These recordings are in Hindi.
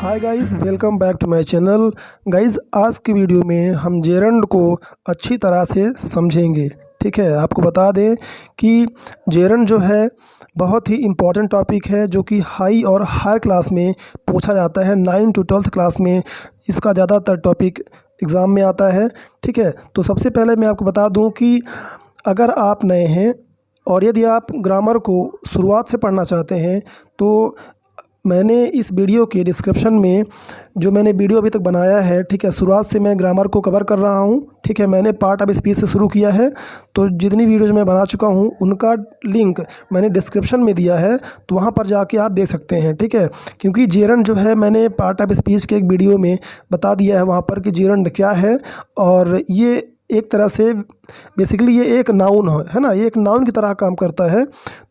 Hi guys, welcome back to my channel. Guys, आज की वीडियो में हम जेरंड को अच्छी तरह से समझेंगे। ठीक है, आपको बता दें कि जेरंड जो है बहुत ही इम्पॉर्टेंट टॉपिक है, जो कि हाई और हायर क्लास में पूछा जाता है। 9 to 12th क्लास में इसका ज़्यादातर टॉपिक एग्ज़ाम में आता है। ठीक है, तो सबसे पहले मैं आपको बता दूं कि अगर आप नए हैं और यदि आप ग्रामर को शुरुआत से पढ़ना चाहते हैं तो मैंने इस वीडियो के डिस्क्रिप्शन में जो मैंने वीडियो अभी तक बनाया है, ठीक है, शुरुआत से मैं ग्रामर को कवर कर रहा हूँ। ठीक है, मैंने पार्ट ऑफ स्पीच से शुरू किया है, तो जितनी वीडियोज मैं बना चुका हूँ उनका लिंक मैंने डिस्क्रिप्शन में दिया है, तो वहाँ पर जाके आप देख सकते हैं। ठीक है, क्योंकि जेरंड जो है मैंने पार्ट ऑफ स्पीच के एक वीडियो में बता दिया है वहाँ पर कि जेरंड क्या है। और ये एक तरह से बेसिकली ये एक नाउन है ना, ये एक नाउन की तरह काम करता है।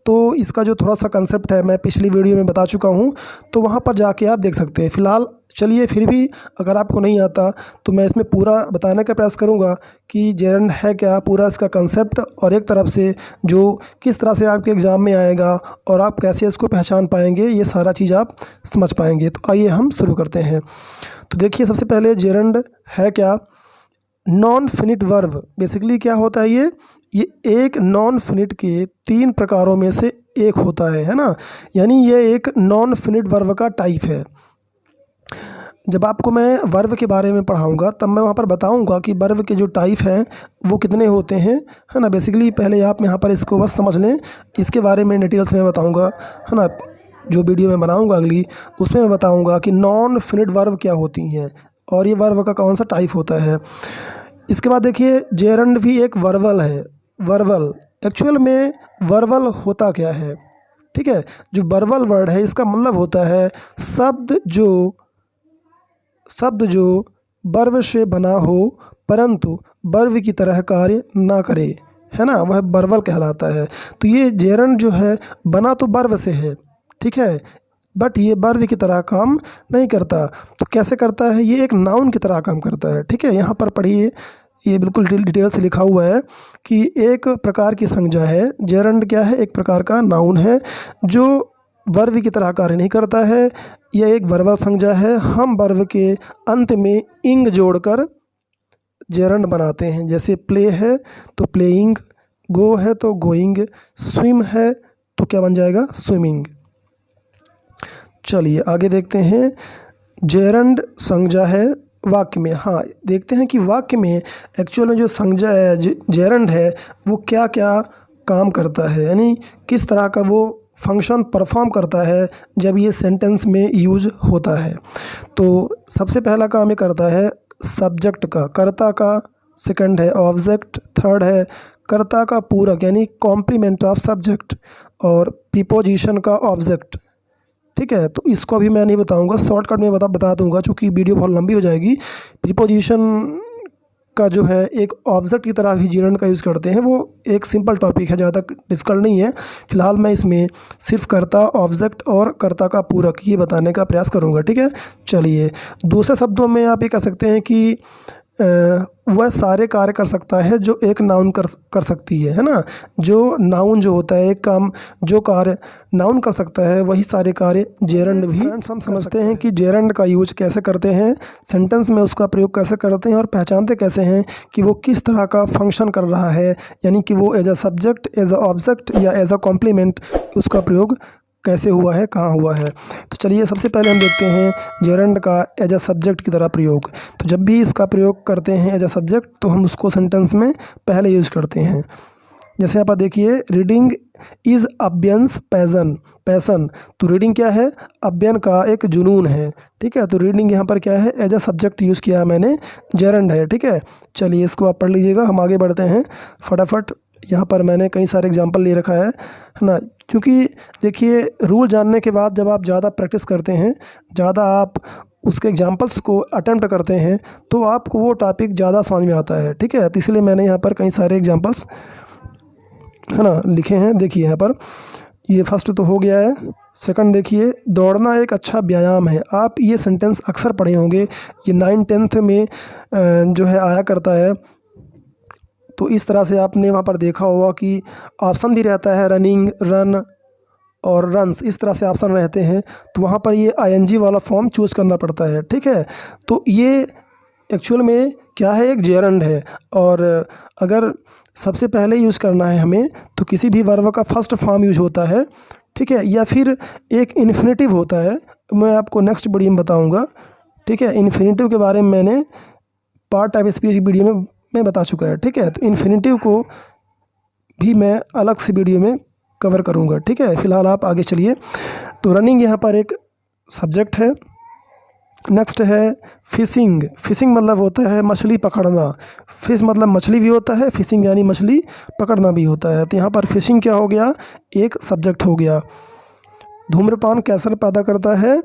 तो इसका जो थोड़ा सा कंसेप्ट है मैं पिछली वीडियो में बता चुका हूँ, तो वहाँ पर जाके आप देख सकते हैं। फ़िलहाल चलिए, फिर भी अगर आपको नहीं आता तो मैं इसमें पूरा बताने का प्रयास करूँगा कि जेरंड है क्या, पूरा इसका कंसेप्ट, और एक तरफ से जो किस तरह से आपके एग्ज़ाम में आएगा और आप कैसे इसको पहचान पाएंगे, ये सारा चीज़ आप समझ पाएंगे। तो आइए हम शुरू करते हैं। तो देखिए, सबसे पहले जेरंड है क्या। नॉन फिनिट वर्ब बेसिकली क्या होता है, ये एक नॉन फिनिट के 3 प्रकारों में से एक होता है ना। यानी ये एक नॉन फिनिट वर्ब का टाइप है। जब आपको मैं वर्ब के बारे में पढ़ाऊंगा तब मैं वहाँ पर बताऊंगा कि वर्ब के जो टाइप हैं वो कितने होते हैं, है ना। बेसिकली पहले आप यहाँ पर इसको बस समझ लें, इसके बारे में डिटेल्स में बताऊँगा, है ना। जो वीडियो मैं बनाऊँगा अगली, उसमें मैं बताऊँगा कि नॉन फिनिट वर्ब क्या होती हैं और ये वर्ब का कौन सा टाइप होता है। इसके बाद देखिए, जेरंड भी एक वर्बल है। वर्बल एक्चुअल में वर्बल होता क्या है, ठीक है। जो वर्बल वर्ड है इसका मतलब होता है शब्द जो वर्ब से बना हो परंतु वर्ब की तरह कार्य ना करे, है ना, वह वर्बल कहलाता है। तो ये जेरंड जो है बना तो वर्ब से है, ठीक है, बट ये वर्ब की तरह काम नहीं करता। तो कैसे करता है, ये एक नाउन की तरह काम करता है। ठीक है, यहाँ पर पढ़िए, ये बिल्कुल डिटेल से लिखा हुआ है कि एक प्रकार की संज्ञा है। जेरंड क्या है, एक प्रकार का नाउन है जो वर्ब की तरह कार्य नहीं करता है। यह एक वर्बल संज्ञा है। हम वर्ब के अंत में इंग जोड़कर जेरंड बनाते हैं। जैसे प्ले है तो प्लेइंग, गो है तो गोइंग, स्विम है तो क्या बन जाएगा, स्विमिंग। चलिए आगे देखते हैं। जेरंड संज्ञा है वाक्य में। हाँ, देखते हैं कि वाक्य में एक्चुअल में जो संज्ञा है, जेरंड है, वो क्या क्या काम करता है, यानी किस तरह का वो फंक्शन परफॉर्म करता है जब ये सेंटेंस में यूज होता है। तो सबसे पहला काम ये करता है सब्जेक्ट का, कर्ता का, सेकंड है ऑब्जेक्ट, थर्ड है कर्ता का पूरक यानी कॉम्प्लीमेंट ऑफ सब्जेक्ट, और प्रीपोजिशन का ऑब्जेक्ट। ठीक है, तो इसको अभी मैं नहीं बताऊंगा, शॉर्टकट में बता दूंगा, चूँकि वीडियो बहुत लंबी हो जाएगी। प्रीपोजिशन का जो है एक ऑब्जेक्ट की तरह भी जेरंड का यूज़ करते हैं। वो एक सिंपल टॉपिक है, ज़्यादा डिफ़िकल्ट नहीं है। फिलहाल मैं इसमें सिर्फ कर्ता, ऑब्जेक्ट और कर्ता का पूरक ये बताने का प्रयास करूंगा। ठीक है, चलिए, दूसरे शब्दों में आप ये कह सकते हैं कि वह सारे कार्य कर सकता है जो एक नाउन कर सकती है ना। जो नाउन जो होता है, एक काम जो कार्य नाउन कर सकता है वही सारे कार्य जेरंड भी। हम समझते हैं कि जेरंड का यूज कैसे करते हैं, सेंटेंस में उसका प्रयोग कैसे करते हैं और पहचानते कैसे हैं कि वो किस तरह का फंक्शन कर रहा है, यानी कि वो as a subject, as a object या एज अ कॉम्प्लीमेंट उसका प्रयोग कैसे हुआ है, कहाँ हुआ है। तो चलिए, सबसे पहले हम देखते हैं जेरंड का एज अ सब्जेक्ट की तरह प्रयोग। तो जब भी इसका प्रयोग करते हैं एज अ सब्जेक्ट तो हम उसको सेंटेंस में पहले यूज करते हैं। जैसे आप देखिए, रीडिंग इज़ अब्यंस पैसन। तो रीडिंग क्या है, अब्यन का एक जुनून है। ठीक है, तो रीडिंग यहाँ पर क्या है, एज अ सब्जेक्ट यूज़ किया मैंने, जेरंड है। ठीक है, चलिए इसको आप पढ़ लीजिएगा, हम आगे बढ़ते हैं फटाफट। यहाँ पर मैंने कई सारे एग्जाम्पल ले रखा है ना, क्योंकि देखिए रूल जानने के बाद जब आप ज़्यादा प्रैक्टिस करते हैं, ज़्यादा आप उसके एग्जाम्पल्स को अटेम्प्ट करते हैं, तो आपको वो टॉपिक ज़्यादा समझ में आता है। ठीक है, तो इसलिए मैंने यहाँ पर कई सारे एग्जाम्पल्स, है ना, लिखे हैं। देखिए यहाँ पर, ये फर्स्ट तो हो गया है। सेकंड देखिए, दौड़ना एक अच्छा व्यायाम है। आप ये सेंटेंस अक्सर पढ़े होंगे, ये 9th-10th में जो है आया करता है। तो इस तरह से आपने वहाँ पर देखा होगा कि ऑप्शन भी रहता है रनिंग, रन, और रन्स, इस तरह से ऑप्शन रहते हैं, तो वहाँ पर ये आईएनजी वाला फॉर्म चूज़ करना पड़ता है। ठीक है, तो ये एक्चुअल में क्या है, एक जेरंड है। और अगर सबसे पहले यूज़ करना है हमें, तो किसी भी वर्ब का फर्स्ट फॉर्म यूज होता है। ठीक है, या फिर एक इन्फिनेटिव होता है, मैं आपको नेक्स्ट वीडियो में बताऊंगा। ठीक है, इन्फिनेटिव के बारे में मैंने पार्ट टाइप स्पीच वीडियो में मैं बता चुका है। ठीक है, तो इन्फिनेटिव को भी मैं अलग से वीडियो में कवर करूंगा। ठीक है, फिलहाल आप आगे चलिए। तो रनिंग यहाँ पर एक सब्जेक्ट है। नेक्स्ट है फिशिंग। फिशिंग मतलब होता है मछली पकड़ना। फिश मतलब मछली भी होता है, फिशिंग यानी मछली पकड़ना भी होता है। तो यहाँ पर फिशिंग क्या हो गया, एक सब्जेक्ट हो गया। धूम्रपान कैंसर पैदा करता है,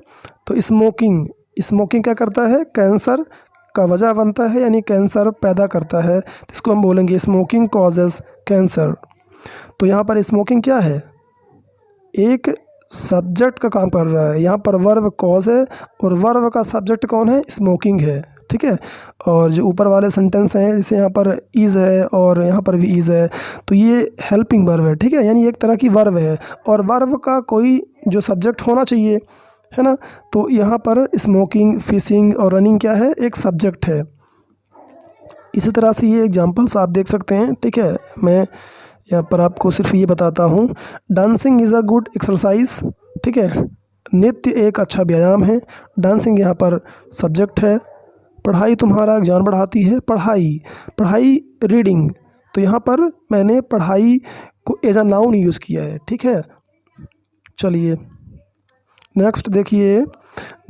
तो स्मोकिंग, स्मोकिंग क्या करता है, कैंसर का वजह बनता है, यानी कैंसर पैदा करता है, तो इसको हम बोलेंगे स्मोकिंग कॉजेस कैंसर। तो यहाँ पर स्मोकिंग क्या है, एक सब्जेक्ट का काम कर रहा है। यहाँ पर वर्ब कॉज है और वर्ब का सब्जेक्ट कौन है, स्मोकिंग है। ठीक है, और जो ऊपर वाले सेंटेंस हैं, जैसे यहाँ पर इज़ है और यहाँ पर भी इज़ है, तो ये हेल्पिंग वर्ब है। ठीक है, यानी एक तरह की वर्ब है, और वर्ब का कोई जो सब्जेक्ट होना चाहिए, है ना। तो यहाँ पर स्मोकिंग, फिशिंग और रनिंग क्या है, एक सब्जेक्ट है। इसी तरह से ये एग्जांपल्स आप देख सकते हैं। ठीक है, मैं यहाँ पर आपको सिर्फ ये बताता हूँ। Dancing is a good exercise. ठीक है, नृत्य एक अच्छा व्यायाम है। डांसिंग यहाँ पर सब्जेक्ट है। पढ़ाई तुम्हारा ज्ञान बढ़ाती है। पढ़ाई, पढ़ाई रीडिंग, तो यहाँ पर मैंने पढ़ाई को एज अ नाउन यूज़ किया है। ठीक है, चलिए नेक्स्ट देखिए,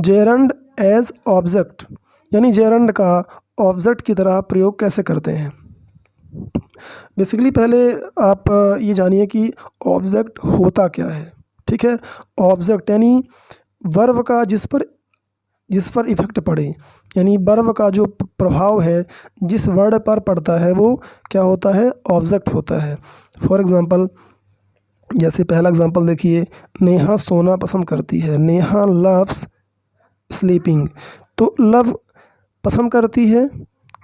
जेरंड एज ऑब्जेक्ट, यानी जेरंड का ऑब्जेक्ट की तरह प्रयोग कैसे करते हैं। बेसिकली पहले आप ये जानिए कि ऑब्जेक्ट होता क्या है। ठीक है, ऑब्जेक्ट यानी वर्ब का जिस पर इफेक्ट पड़े, यानी वर्ब का जो प्रभाव है जिस वर्ड पर पड़ता है, वो क्या होता है, ऑब्जेक्ट होता है। फॉर एग्ज़ाम्पल, जैसे पहला एग्जांपल देखिए, नेहा सोना पसंद करती है। नेहा लव्स स्लीपिंग, तो लव पसंद करती है,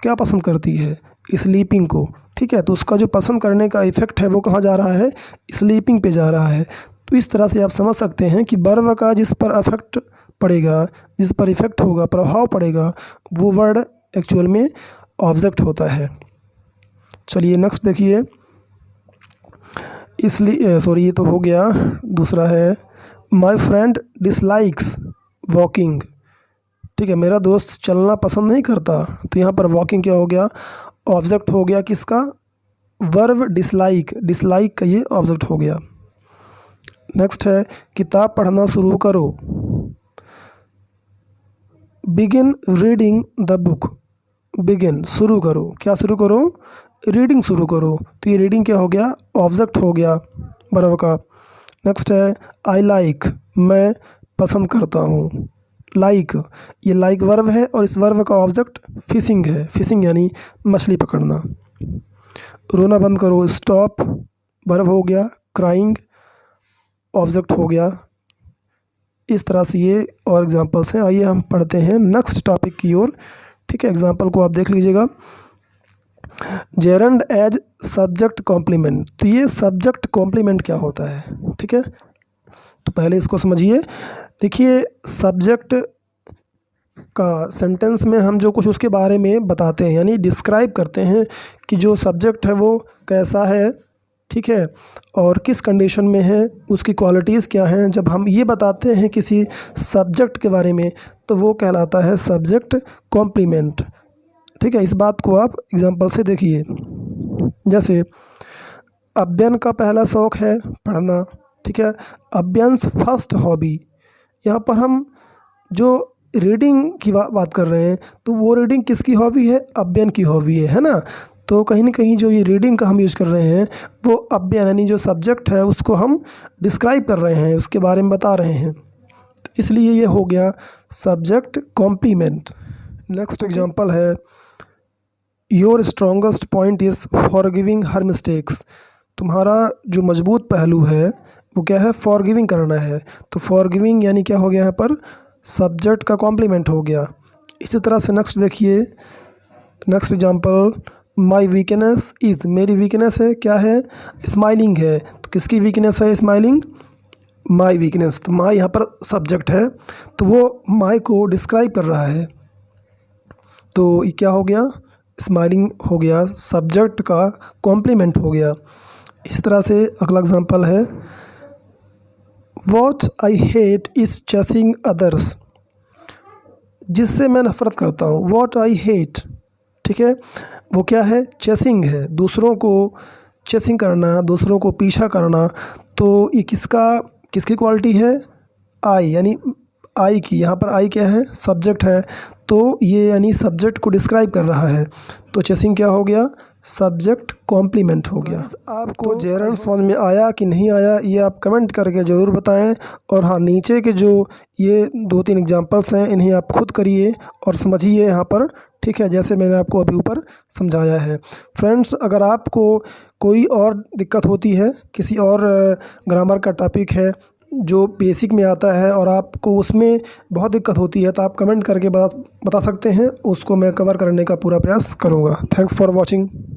क्या पसंद करती है, स्लीपिंग को। ठीक है, तो उसका जो पसंद करने का इफेक्ट है वो कहाँ जा रहा है, स्लीपिंग पे जा रहा है। तो इस तरह से आप समझ सकते हैं कि वर्ब का जिस पर इफेक्ट पड़ेगा, जिस पर इफेक्ट होगा, प्रभाव पड़ेगा, वो वर्ड एक्चुअल में ऑब्जेक्ट होता है। चलिए नेक्स्ट देखिए, इसलिए सॉरी, ये तो हो गया। दूसरा है माई फ्रेंड डिसलाइक्स वॉकिंग। ठीक है, मेरा दोस्त चलना पसंद नहीं करता, तो यहाँ पर वॉकिंग क्या हो गया, ऑब्जेक्ट हो गया किसका, वर्ब डिसलाइक, डिसलाइक का ये ऑब्जेक्ट हो गया। नेक्स्ट है किताब पढ़ना शुरू करो। Begin reading the book, begin शुरू करो, क्या शुरू करो, रीडिंग शुरू करो, तो ये रीडिंग क्या हो गया, ऑब्जेक्ट हो गया वर्ब का। नेक्स्ट है आई लाइक, मैं पसंद करता हूँ। लाइक, ये लाइक वर्ब है और इस वर्ब का ऑब्जेक्ट फिशिंग है। फिशिंग यानी मछली पकड़ना। रोना बंद करो, स्टॉप वर्ब हो गया। क्राइंग ऑब्जेक्ट हो गया। इस तरह से ये और एग्जांपल्स हैं। आइए हम पढ़ते हैं नेक्स्ट टॉपिक की ओर। ठीक है, एग्जांपल को आप देख लीजिएगा। जेरंड एज सब्जेक्ट कॉम्प्लीमेंट, तो ये सब्जेक्ट कॉम्प्लीमेंट क्या होता है। ठीक है, तो पहले इसको समझिए। देखिए, सब्जेक्ट का सेंटेंस में हम जो कुछ उसके बारे में बताते हैं, यानी डिस्क्राइब करते हैं कि जो सब्जेक्ट है वो कैसा है। ठीक है, और किस कंडीशन में है, उसकी क्वालिटीज़ क्या हैं। जब हम ये बताते हैं किसी सब्जेक्ट के बारे में, तो वो कहलाता है सब्जेक्ट कॉम्प्लीमेंट। ठीक है, इस बात को आप एग्जांपल से देखिए। जैसे अव्यन का पहला शौक़ है पढ़ना। ठीक है, अव्यंस फर्स्ट हॉबी, यहाँ पर हम जो रीडिंग की बात कर रहे हैं, तो वो रीडिंग किसकी हॉबी है, अव्यन की हॉबी है ना। तो कहीं ना कहीं जो ये रीडिंग का हम यूज़ कर रहे हैं, वो अव्यन यानी जो सब्जेक्ट है उसको हम डिस्क्राइब कर रहे हैं, उसके बारे में बता रहे हैं, तो इसलिए ये हो गया सब्जेक्ट कॉम्प्लीमेंट। नेक्स्ट एग्जांपल है your strongest point is forgiving her mistakes, तुम्हारा जो मजबूत पहलू है वो क्या है, फॉरगिविंग करना है। तो फॉरगिविंग यानी क्या हो गया, यहाँ पर सब्जेक्ट का कॉम्प्लीमेंट हो गया। इसी तरह से नेक्स्ट देखिए, next example my weakness is, मेरी वीकनेस है क्या है, स्माइलिंग है। तो किसकी वीकनेस है, स्माइलिंग, माई वीकनेस, तो माई यहाँ पर सब्जेक्ट है, तो वो माई को डिस्क्राइब कर रहा है। तो ये क्या हो गया, स्माइलिंग हो गया, सब्जेक्ट का कॉम्प्लीमेंट हो गया। इसी तरह से अगला एग्जांपल है, what I hate is chasing others, जिससे मैं नफ़रत करता हूँ। वॉट आई हेट, ठीक है, वो क्या है, चेसिंग है, दूसरों को चेसिंग करना, दूसरों को पीछा करना। तो ये किसकी क्वालिटी है, आई, यानी आई की। यहाँ पर आई क्या है, सब्जेक्ट है, तो ये यानी सब्जेक्ट को डिस्क्राइब कर रहा है। तो चेसिंग क्या हो गया, सब्जेक्ट कॉम्प्लीमेंट हो गया। आपको जेरंड समझ में आया कि नहीं आया, ये आप कमेंट करके ज़रूर बताएं। और हाँ, नीचे के जो ये 2-3 एग्जांपल्स हैं, इन्हें आप खुद करिए और समझिए यहाँ पर, ठीक है, जैसे मैंने आपको अभी ऊपर समझाया है। फ्रेंड्स, अगर आपको कोई और दिक्कत होती है, किसी और ग्रामर का टॉपिक है जो बेसिक में आता है और आपको उसमें बहुत दिक्कत होती है, तो आप कमेंट करके बता सकते हैं, उसको मैं कवर करने का पूरा प्रयास करूँगा। Thanks for watching.